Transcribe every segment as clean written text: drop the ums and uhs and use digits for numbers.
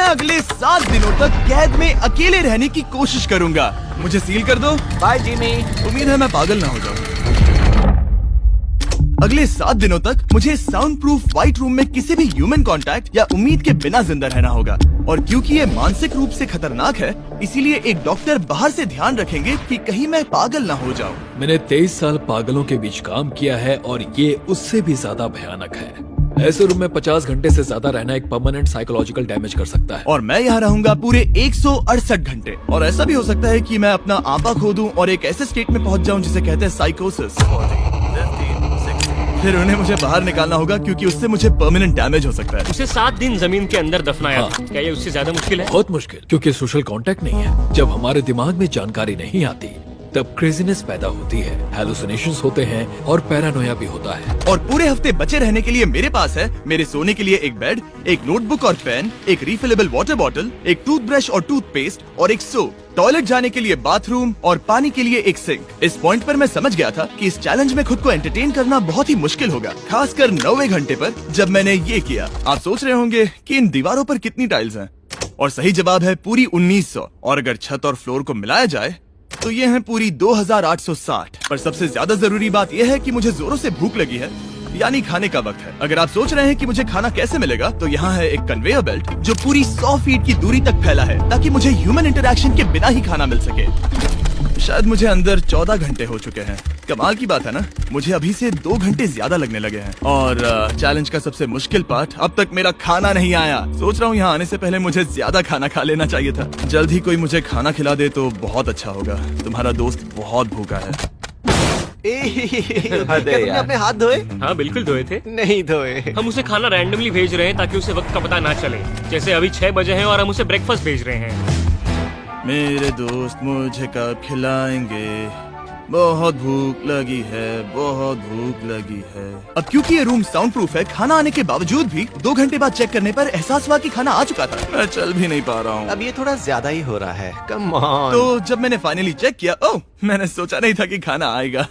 अगले 7 दिनों तक कैद में अकेले रहने की कोशिश करूंगा। मुझे सील कर दो। Bye Jimmy. उम्मीद है मैं पागल ना हो जाऊं। अगले 7 दिनों तक मुझे साउंड प्रूफ व्हाइट रूम में किसी भी ह्यूमन कांटेक्ट या उम्मीद के बिना जिंदा रहना होगा। और क्योंकि ये मानसिक रूप से खतरनाक है, इसीलिए एक डॉक्टर बाहर से ध्यान रखेंगे कि कहीं मैं पागल ना हो जाऊं। मैंने 23 साल पागलों के बीच काम किया है और ये उससे भी ज्यादा भयानक है। ऐसे रूम में 50 घंटे से ज्यादा रहना एक परमानेंट साइकोलॉजिकल डैमेज कर सकता है। और मैं यहाँ रहूंगा पूरे 168 घंटे। और ऐसा भी हो सकता है कि मैं अपना आपा खो दूं और एक ऐसे स्टेट में पहुंच जाऊं जिसे कहते हैं साइकोसिस। फिर उन्हें मुझे बाहर निकालना होगा क्योंकि उससे मुझे परमानेंट डैमेज हो सकता है। उसे 7 दिन जमीन के अंदर दफनाया हाँ। था। क्या ये उससे ज्यादा मुश्किल है? बहुत मुश्किल, क्योंकि सोशल कांटेक्ट नहीं है। जब हमारे दिमाग में जानकारी नहीं आती तब क्रेजीनेस पैदा होती है, हैलुसिनेशंस होते हैं और पैरानोया भी होता है। और पूरे हफ्ते बचे रहने के लिए मेरे पास है मेरे सोने के लिए एक बेड, एक नोटबुक और पेन, एक रिफिलेबल वाटर बॉटल, एक टूथब्रश और टूथपेस्ट और एक सोप, टॉयलेट जाने के लिए बाथरूम और पानी के लिए एक सिंक। इस पॉइंट पर मैं समझ गया था कि इस चैलेंज में खुद को एंटरटेन करना बहुत ही मुश्किल होगा, खासकर 90वें घंटे पर जब मैंने ये किया। आप सोच रहे होंगे कि इन दीवारों पर कितनी टाइल्स हैं? और सही जवाब है पूरी 1900। और अगर छत और फ्लोर को मिलाया जाए तो ये है पूरी 2860। पर सबसे ज्यादा जरूरी बात यह है कि मुझे जोरों से भूख लगी है, यानी खाने का वक्त है। अगर आप सोच रहे हैं कि मुझे खाना कैसे मिलेगा, तो यहाँ है एक कन्वेयर बेल्ट जो पूरी 100 फीट की दूरी तक फैला है, ताकि मुझे ह्यूमन इंटरैक्शन के बिना ही खाना मिल सके। शायद मुझे अंदर 14 घंटे हो चुके हैं। कमाल की बात है ना, मुझे अभी से 2 घंटे ज्यादा लगने लगे हैं। और चैलेंज का सबसे मुश्किल पार्ट, अब तक मेरा खाना नहीं आया। सोच रहा हूँ यहाँ आने से पहले मुझे ज्यादा खाना खा लेना चाहिए था। जल्द ही कोई मुझे खाना खिला दे तो बहुत अच्छा होगा। तुम्हारा दोस्त बहुत भूखा है। क्या तुमने अपने हाथ धोए? हाँ बिल्कुल धोए थे। नहीं धोए। हम उसे खाना रैंडमली भेज रहे हैं ताकि उसे वक्त का पता ना चले। जैसे अभी 6 बजे हैं और हम उसे ब्रेकफास्ट भेज रहे हैं। मेरे दोस्त मुझे कब खिलाएंगे? बहुत भूख लगी है, बहुत भूख लगी है। अब क्योंकि ये रूम साउंड प्रूफ है, खाना आने के बावजूद भी 2 घंटे बाद चेक करने पर एहसास हुआ कि खाना आ चुका था। मैं चल भी नहीं पा रहा हूँ। अब ये थोड़ा ज्यादा ही हो रहा है। Come on. तो जब मैंने फाइनली चेक किया, ओह, मैंने सोचा नहीं था कि खाना आएगा।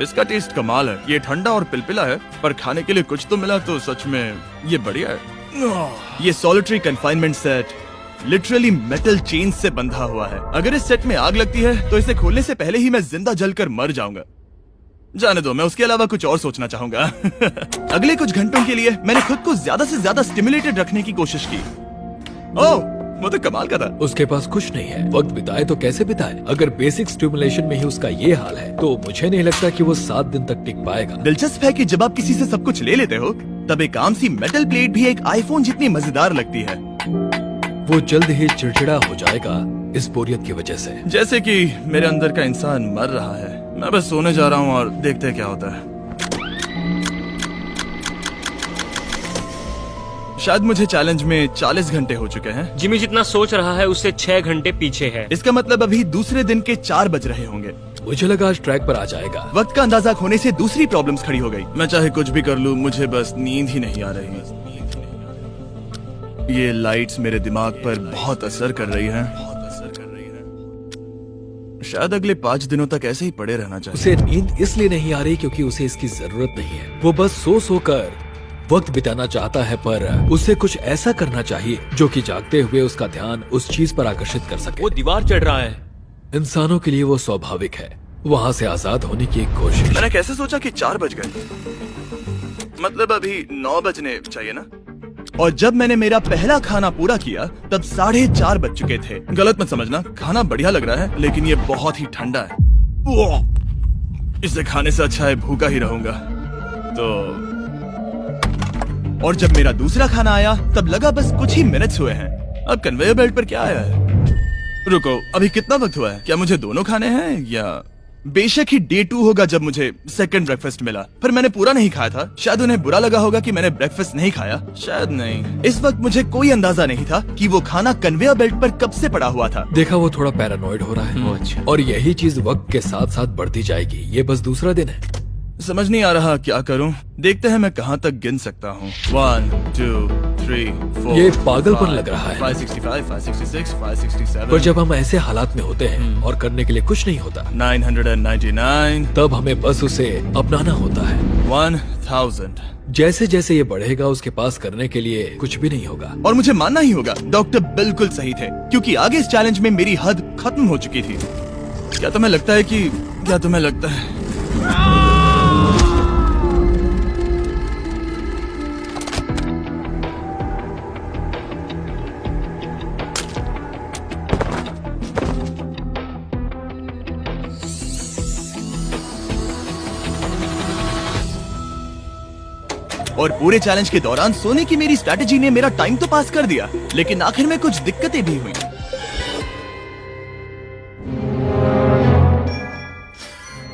इसका टेस्ट कमाल है। ये ठंडा और पिलपिला है, पर खाने के लिए कुछ तो मिला तो सच में ये बढ़िया है। ये solitary confinement set literally metal chain से बंधा हुआ है। अगर इस सेट में आग लगती है तो इसे खोलने से पहले ही मैं जिंदा जलकर मर जाऊंगा। जाने दो, मैं उसके अलावा कुछ और सोचना चाहूंगा। अगले कुछ घंटों के लिए मैंने खुद को ज्यादा से ज्यादा स्टिमुलेटेड रखने की कोशिश की। ओह, वो तो कमाल का था। उसके पास कुछ नहीं है, वक्त बिताए तो कैसे बिताए? अगर बेसिक स्टिमुलेशन में ही उसका ये हाल है तो मुझे नहीं लगता कि वो 7 दिन तक टिक पाएगा। दिलचस्प है कि जब आप किसी से सब कुछ ले लेते हो, तब एक आम सी मेटल प्लेट भी एक आईफोन जितनी मजेदार लगती है। वो जल्द ही चिड़चिड़ा हो जाएगा इस बोरियत की वजह से। जैसे कि मेरे अंदर का इंसान मर रहा है। मैं बस सोने जा रहा हूँ और देखते हैं क्या होता है। शायद मुझे चैलेंज में 40 घंटे हो चुके हैं। जिमी जितना सोच रहा है उससे 6 घंटे पीछे है। इसका मतलब अभी दूसरे दिन के 4 बज रहे होंगे। मुझे लगा आज ट्रैक पर आ जाएगा। वक्त का अंदाजा खोने से दूसरी प्रॉब्लम्स खड़ी हो गई। मैं चाहे कुछ भी कर लूं, मुझे बस नींद ही नहीं आ रही। ये लाइट्स मेरे दिमाग पर बहुत असर कर रही हैं। शायद अगले 5 दिनों तक ऐसे ही पड़े रहना चाहिए। उसे नींद इसलिए नहीं आ रही क्योंकि उसे इसकी जरूरत नहीं है। वो बस सो कर वक्त बिताना चाहता है, पर उसे कुछ ऐसा करना चाहिए जो कि जागते हुए उसका ध्यान उस चीज पर आकर्षित कर सके। वो दीवार चढ़ रहा है। इंसानों के लिए वो स्वाभाविक है, वहाँ से आजाद होने की एक कोशिश। मैंने कैसे सोचा कि 4 बज गए? मतलब अभी 9 बजने चाहिए ना? और जब मैंने मेरा पहला खाना पूरा किया तब 4:30 बज चुके थे। गलत मत समझना, खाना बढ़िया लग रहा है, लेकिन ये बहुत ही ठंडा है। इसे खाने से अच्छा है भूखा ही रहूंगा। तो और जब मेरा दूसरा खाना आया तब लगा बस कुछ ही मिनट्स हुए हैं। अब कन्वेयर बेल्ट पर क्या आया है? रुको, अभी कितना वक्त हुआ है? क्या मुझे दोनों खाने हैं या? बेशक ही डे 2 होगा जब मुझे सेकंड ब्रेकफास्ट मिला, पर मैंने पूरा नहीं खाया था। शायद उन्हें बुरा लगा होगा कि मैंने ब्रेकफास्ट नहीं खाया, शायद नहीं। इस वक्त मुझे कोई अंदाजा नहीं था कि वो खाना कन्वेयर बेल्ट पर कब से पड़ा हुआ था। देखा, वो थोड़ा पैरानॉइड हो रहा है। अच्छा। और यही चीज वक्त के साथ साथ बढ़ती जाएगी। ये बस दूसरा दिन है। समझ नहीं आ रहा क्या करूं। देखते हैं मैं कहां तक गिन सकता हूं। 1 2 3 4 ये पागलपन लग रहा है। 565 566 567 पर जब हम ऐसे हालात में होते हैं और करने के लिए कुछ नहीं होता, 999 तब हमें बस उसे अपनाना होता है। 1000। जैसे जैसे ये बढ़ेगा उसके पास करने के लिए कुछ भी नहीं होगा। और मुझे मानना ही होगा, डॉक्टर बिल्कुल सही थे, क्योंकि आगे इस चैलेंज में मेरी हद खत्म हो चुकी थी। क्या तुम्हें लगता है और पूरे चैलेंज के दौरान सोने की मेरी स्ट्रैटेजी ने मेरा टाइम तो पास कर दिया, लेकिन आखिर में कुछ दिक्कतें भी हुई।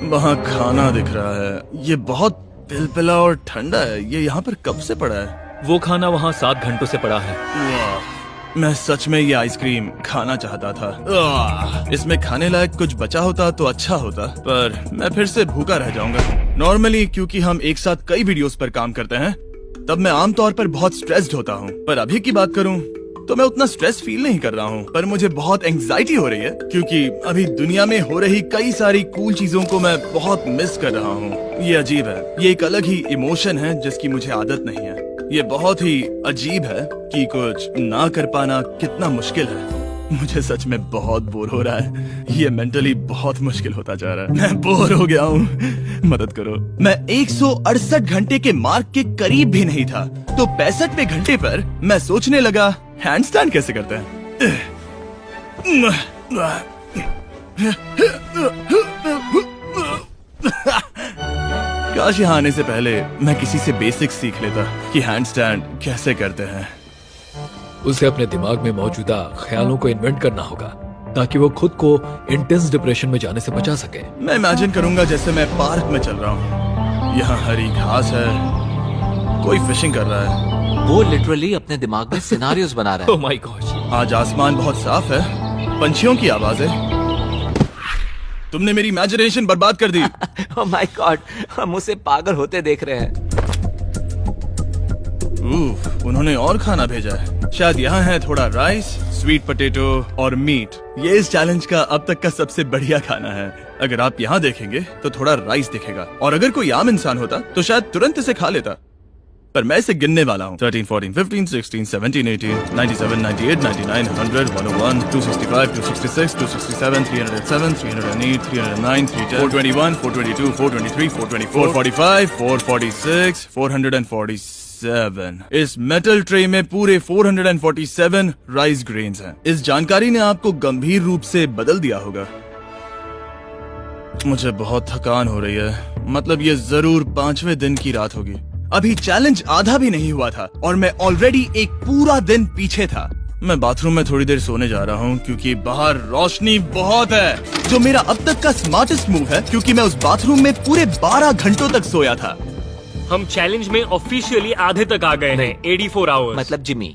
वहाँ खाना दिख रहा है, ये बहुत पिलपिला और ठंडा है। ये यहाँ पर कब से पड़ा है? वो खाना वहाँ 7 घंटों से पड़ा है। वाह, मैं सच में ये आइसक्रीम खाना चाहता था। इसमें खाने लायक कुछ बचा होता तो अच्छा होता, पर मैं फिर से भूखा रह जाऊंगा। नॉर्मली क्योंकि हम एक साथ कई वीडियोस पर काम करते हैं, तब मैं आमतौर पर बहुत स्ट्रेस्ड होता हूँ। पर अभी की बात करूँ तो मैं उतना स्ट्रेस फील नहीं कर रहा हूँ, पर मुझे बहुत एंजाइटी हो रही है, क्योंकि अभी दुनिया में हो रही कई सारी कूल चीजों को मैं बहुत मिस कर रहा हूँ। ये अजीब है, ये एक अलग ही इमोशन है जिसकी मुझे आदत नहीं है। ये बहुत ही अजीब है कि कुछ ना कर पाना कितना मुश्किल है। मुझे सच में बहुत बोर हो रहा है। ये मेंटली बहुत मुश्किल होता जा रहा है। मैं बोर हो गया हूँ, मदद करो। मैं 168 घंटे के मार्क के करीब भी नहीं था, तो 65वें घंटे पर मैं सोचने लगा, हैंडस्टैंड कैसे करते हैं। काश यहाँ आने से पहले मैं किसी से बेसिक सीख लेता कि हैंडस्टैंड कैसे करते हैं। उसे अपने दिमाग में मौजूदा ख्यालों को इन्वेंट करना होगा ताकि वो खुद को इंटेंस डिप्रेशन में जाने से बचा सके। मैं इमेजिन करूंगा जैसे मैं पार्क में चल रहा हूँ, यहाँ हरी घास है, कोई फिशिंग कर रहा है। वो लिटरली अपने दिमाग में सिनारियोस बना रहा ओह माय गॉड। आज आसमान बहुत साफ है, पंछियों की आवाज है। तुमने मेरी इमेजिनेशन बर्बाद कर दी। है। ओह माय गॉड, हम उसे पागल होते देख रहे हैं। उन्होंने और खाना भेजा है। शायद यहाँ है थोड़ा राइस, स्वीट पोटैटो और मीट। ये इस चैलेंज का अब तक का सबसे बढ़िया खाना है। अगर आप यहाँ देखेंगे तो थोड़ा राइस दिखेगा, और अगर कोई आम इंसान होता तो शायद तुरंत इसे खा लेता, पर मैं इसे गिनने वाला हूँ। 13, 14, 15, 16, 17, 18, 97, 98, 99, 100, 101, 265, 266, 267, 307, 308, 309, 310, 421, 422, 423, 424, 445, 446, 447। इस मेटल ट्रे में पूरे 447 राइस ग्रेन्स हैं। इस जानकारी ने आपको गंभीर रूप से बदल दिया होगा। मुझे बहुत थकान हो रही है, मतलब ये जरूर 5वें दिन की रात होगी। अभी चैलेंज आधा भी नहीं हुआ था और मैं ऑलरेडी एक पूरा दिन पीछे था। मैं बाथरूम में थोड़ी देर सोने जा रहा हूँ क्योंकि बाहर रोशनी बहुत है, जो मेरा अब तक का स्मार्टेस्ट मूव है, क्योंकि मैं उस बाथरूम में पूरे 12 घंटों तक सोया था। हम चैलेंज में ऑफिशियली आधे तक आ गए हैं, 84 आवर्स। मतलब जिमी,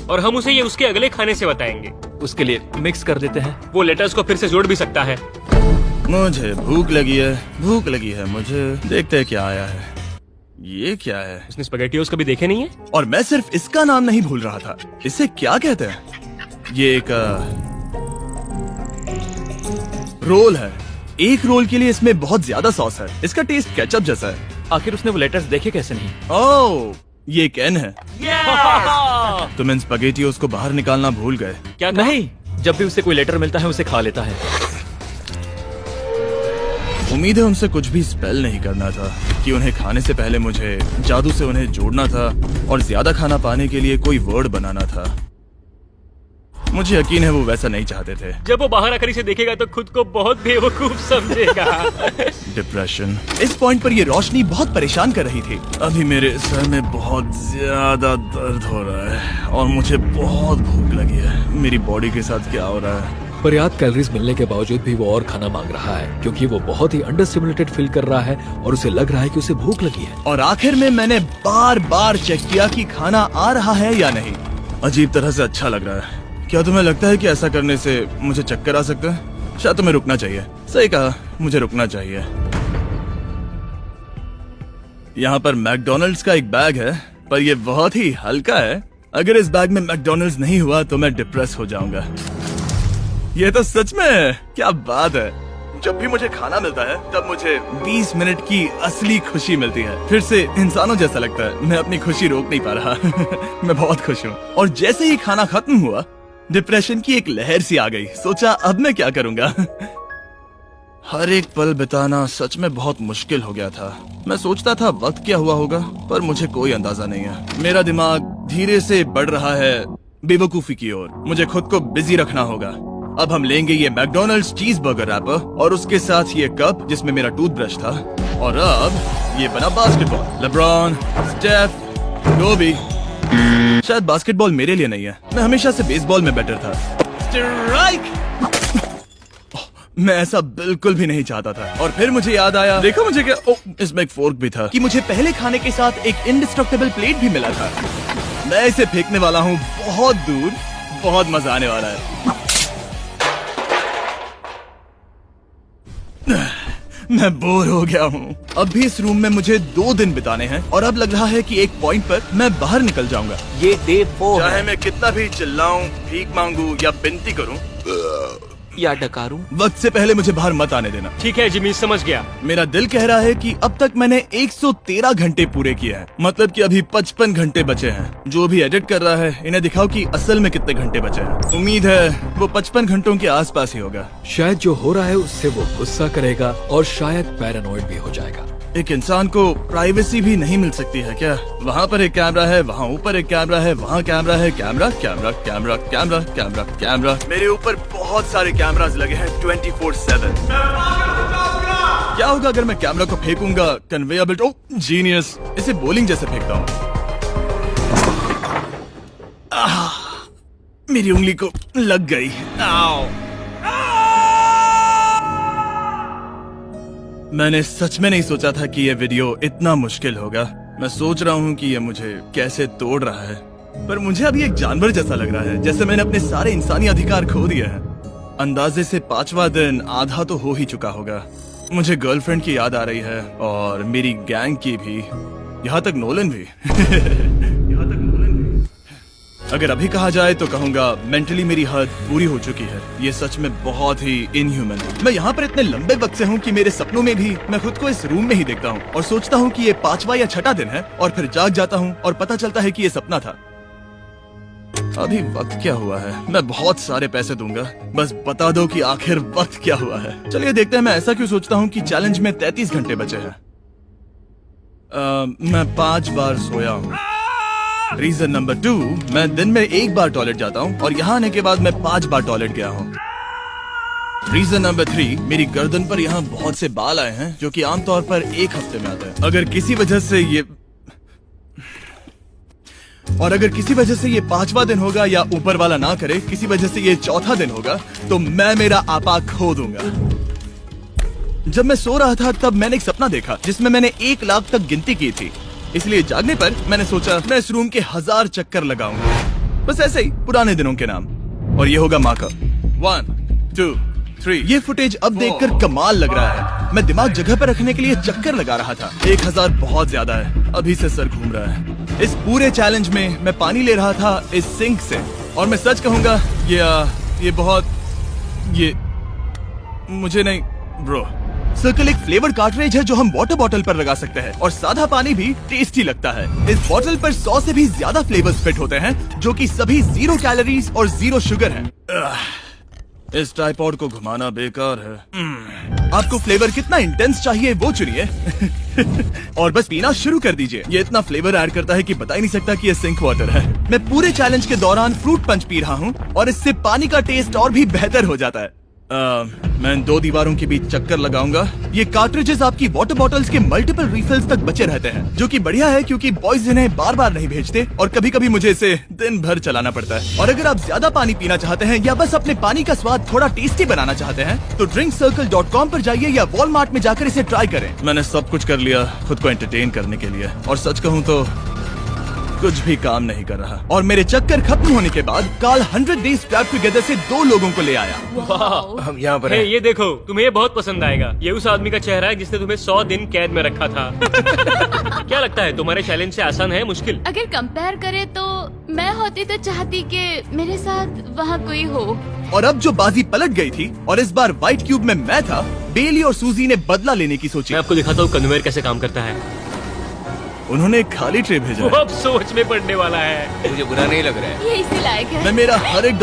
और हम उसे ये उसके अगले खाने से बताएंगे। उसके लिए मिक्स कर देते हैं। वो लेटर्स को फिर से जोड़ भी सकता है। मुझे भूख लगी है मुझे। देखते हैं क्या आया है। ये क्या है? उसने स्पैगेटियोस कभी देखे नहीं है? और मैं सिर्फ इसका नाम नहीं भूल रहा था। इसे क्या कहते हैं? ये एक रोल है। एक रोल के लिए इसमें बहुत ज्यादा सॉस है। इसका टेस्ट केचप जैसा है। आखिर उसने वो लेटर्स देखे कैसे नहीं? ओह, ये कैन है। तुम इन स्पैगेटियोस को बाहर निकालना भूल गए। क्या कहा? नहीं, जब भी उसे कोई लेटर मिलता है उसे खा लेता है। उम्मीद है उनसे कुछ भी स्पेल नहीं करना था कि उन्हें खाने से पहले मुझे जादू से उन्हें जोड़ना था और ज्यादा खाना पाने के लिए कोई वर्ड बनाना था। मुझे यकीन है वो वैसा नहीं चाहते थे। जब वो बाहर आकर इसे देखेगा तो खुद को बहुत बेवकूफ समझेगा। डिप्रेशन। इस पॉइंट पर ये रोशनी बहुत परेशान कर रही थी। अभी मेरे सर में बहुत ज्यादा दर्द हो रहा है और मुझे बहुत भूख लगी है। मेरी बॉडी के साथ क्या हो रहा है? पर्याप्त कैलोरीज मिलने के बावजूद भी वो और खाना मांग रहा है, क्योंकि वो बहुत ही अंडर स्टिमुलेटेड फील कर रहा है और उसे लग रहा है कि उसे भूख लगी है। और आखिर में मैंने बार बार चेक किया कि खाना आ रहा है या नहीं। अजीब तरह से अच्छा लग रहा है। क्या तुम्हें लगता है कि ऐसा करने से मुझे चक्कर आ सकता है? शायद तुम्हें रुकना चाहिए। सही कहा, मुझे रुकना चाहिए। यहाँ पर मैकडोनल्ड्स का एक बैग है, पर ये बहुत ही हल्का है। अगर इस बैग में मैकडोनल्ड्स नहीं हुआ तो मैं डिप्रेस हो जाऊंगा। ये तो सच में क्या बात है। जब भी मुझे खाना मिलता है तब मुझे 20 मिनट की असली खुशी मिलती है। फिर से इंसानों जैसा लगता है। मैं अपनी खुशी रोक नहीं पा रहा। मैं बहुत खुश हूँ। और जैसे ही खाना खत्म हुआ, डिप्रेशन की एक लहर सी आ गई। सोचा अब मैं क्या करूंगा। हर एक पल बिताना सच में बहुत मुश्किल हो गया था। मैं सोचता था वक्त क्या हुआ होगा, पर मुझे कोई अंदाजा नहीं है। मेरा दिमाग धीरे से बढ़ रहा है बेवकूफी की ओर। मुझे खुद को बिजी रखना होगा। अब हम लेंगे ये मैकडोनल्ड्स चीज बर्गर रैपर और उसके साथ ये कप जिसमें मेरा टूथब्रश था। और अब ये बना बास्केटबॉल। लेब्रॉन, स्टेफ, कोबी। शायद बास्केटबॉल मेरे लिए नहीं है। मैं हमेशा से बेसबॉल में बेटर था। स्ट्राइक! मैं ऐसा बिल्कुल भी नहीं चाहता था। और फिर मुझे याद आया, देखो मुझे क्या, इसमें एक फोर्क भी था, कि मुझे पहले खाने के साथ एक इंडिस्ट्रक्टेबल प्लेट भी मिला था। मैं इसे फेंकने वाला हूँ बहुत दूर। बहुत मजा आने वाला है। मैं बोर हो गया हूँ। अब भी इस रूम में मुझे 2 दिन बिताने हैं और अब लग रहा है कि एक पॉइंट पर मैं बाहर निकल जाऊंगा। ये डे 4 चाहे है मैं कितना भी चिल्लाऊं, भीख मांगू या विनती करूं, या डकारूं। वक्त से पहले मुझे बाहर मत आने देना। ठीक है जिमी, समझ गया। मेरा दिल कह रहा है कि अब तक मैंने 113 घंटे पूरे किए हैं। मतलब कि अभी 55 घंटे बचे हैं। जो भी एडिट कर रहा है इन्हें दिखाओ कि असल में कितने घंटे बचे हैं। उम्मीद है वो 55 घंटों के आसपास ही होगा। शायद जो हो रहा है उससे वो गुस्सा करेगा और शायद पैरानॉइड भी हो जाएगा। एक इंसान को प्राइवेसी भी नहीं मिल सकती है क्या? वहाँ पर एक कैमरा है, वहाँ ऊपर एक कैमरा है, वहाँ कैमरा है, camera camera camera camera camera camera. मेरे ऊपर बहुत सारे कैमरास लगे हैं 24/7। क्या होगा अगर मैं कैमरा को फेंकूंगा? Conveyor belt. Oh genius! इसे बॉलिंग जैसे फेंकता हूँ। मेरी उंगली को लग गई। आओ! मैंने सच में नहीं सोचा था कि ये वीडियो इतना मुश्किल होगा। मैं सोच रहा हूँ कि ये मुझे कैसे तोड़ रहा है, पर मुझे अभी एक जानवर जैसा लग रहा है, जैसे मैंने अपने सारे इंसानी अधिकार खो दिए हैं। अंदाजे से 5वां दिन आधा तो हो ही चुका होगा। मुझे गर्लफ्रेंड की याद आ रही है और मेरी गैंग की भी, यहाँ तक नोलन भी। यहाँ तक नोलन भी। अगर अभी कहा जाए तो कहूंगा मेंटली मेरी हद पूरी हो चुकी है। ये सच में बहुत ही इनह्यूमन है। मैं यहाँ पर इतने लंबे वक्त से हूँ कि मेरे सपनों में भी मैं खुद को इस रूम में ही देखता हूँ और सोचता हूँ कि ये 5वां या 6वां दिन है और फिर जाग जाता हूँ और पता चलता है कि ये सपना था। अभी वक्त क्या हुआ है? मैं बहुत सारे पैसे दूंगा, बस बता दो कि आखिर वक्त क्या हुआ है। चलिए देखते हैं मैं ऐसा क्यों सोचता हूँ कि चैलेंज में 33 घंटे बचे हैं। मैं 5 बार सोया हूँ। रीजन नंबर 2, मैं दिन में 1 बार टॉयलेट जाता हूँ और यहाँ आने के बाद मैं 5 बार टॉयलेट गया हूँ। रीजन नंबर 3, मेरी गर्दन पर यहाँ बहुत से बाल आए हैं जो कि आमतौर पर 1 हफ्ते में आते हैं। अगर किसी वजह से ये 5वां दिन होगा या ऊपर वाला ना करे, किसी वजह से ये 4था दिन होगा, तो मैं मेरा आपा खो दूंगा। जब मैं सो रहा था तब मैंने एक सपना देखा जिसमें मैंने 1 लाख तक गिनती की थी। इसलिए जागने पर मैंने सोचा मैं इस रूम के 1000 चक्कर लगाऊंगा, बस ऐसे ही पुराने दिनों के नाम। और ये होगा माँ का 1 2 3। ये फुटेज अब देखकर कमाल लग रहा है। मैं दिमाग जगह पर रखने के लिए चक्कर लगा रहा था। 1000 बहुत ज्यादा है। अभी से सर घूम रहा है। इस पूरे चैलेंज में मैं पानी ले रहा था इस सिंक से, और मैं सच कहूंगा ये मुझे नहीं ब्रो। सर्कल एक फ्लेवर कार्ट्रिज है जो हम वाटर बॉटल पर लगा सकते हैं और सादा पानी भी टेस्टी लगता है। इस बॉटल पर 100 से भी ज्यादा फ्लेवर्स फिट होते हैं जो कि सभी 0 कैलोरीज और 0 शुगर हैं। इस ट्राइपॉड को घुमाना बेकार है। आपको फ्लेवर कितना इंटेंस चाहिए वो चुनिए और बस पीना शुरू कर दीजिए। ये इतना फ्लेवर ऐड करता है कि बता ही नहीं सकता कि ये सिंक वाटर है। मैं पूरे चैलेंज के दौरान फ्रूट पंच पी रहा हूँ और इससे पानी का टेस्ट और भी बेहतर हो जाता है। मैं इन 2 दीवारों के बीच चक्कर लगाऊंगा। ये कार्ट्रिजेस आपकी वाटर बॉटल्स के मल्टीपल रिफिल्स तक बचे रहते हैं, जो कि बढ़िया है क्योंकि बॉयज इन्हें बार बार नहीं भेजते और कभी कभी मुझे इसे दिन भर चलाना पड़ता है। और अगर आप ज्यादा पानी पीना चाहते हैं या बस अपने पानी का स्वाद थोड़ा टेस्टी बनाना चाहते हैं तो drinkcircle.com पर जाइए या वॉलमार्ट में जाकर इसे ट्राई करें। मैंने सब कुछ कर लिया खुद को एंटरटेन करने के लिए, और सच कहूँ तो कुछ भी काम नहीं कर रहा और मेरे चक्कर खत्म होने के बाद कार्ल 100 डेज ट्रैप टुगेदर से 2 लोगों को ले आया। हम यहाँ पर हे, हैं। ये देखो, तुम्हें ये बहुत पसंद आएगा। ये उस आदमी का चेहरा है जिसने तुम्हें 100 दिन कैद में रखा था। क्या लगता है, तुम्हारे चैलेंज से आसान है मुश्किल? अगर कंपेयर करे तो मैं होती तो चाहती कि मेरे साथ वहाँ कोई हो। और अब जो बाजी पलट गई थी और इस बार व्हाइट क्यूब में मैं था, बेली और सूजी ने बदला लेने की सोची। मैं आपको दिखाता हूँ कन्वेयर कैसे काम करता है। उन्होंने एक खाली ट्रे भेजा वो है। अब सोच में पड़ने वाला है। मुझे बुरा नहीं लग रहा है। ये इसी लायक है। मैं मेरा हर एक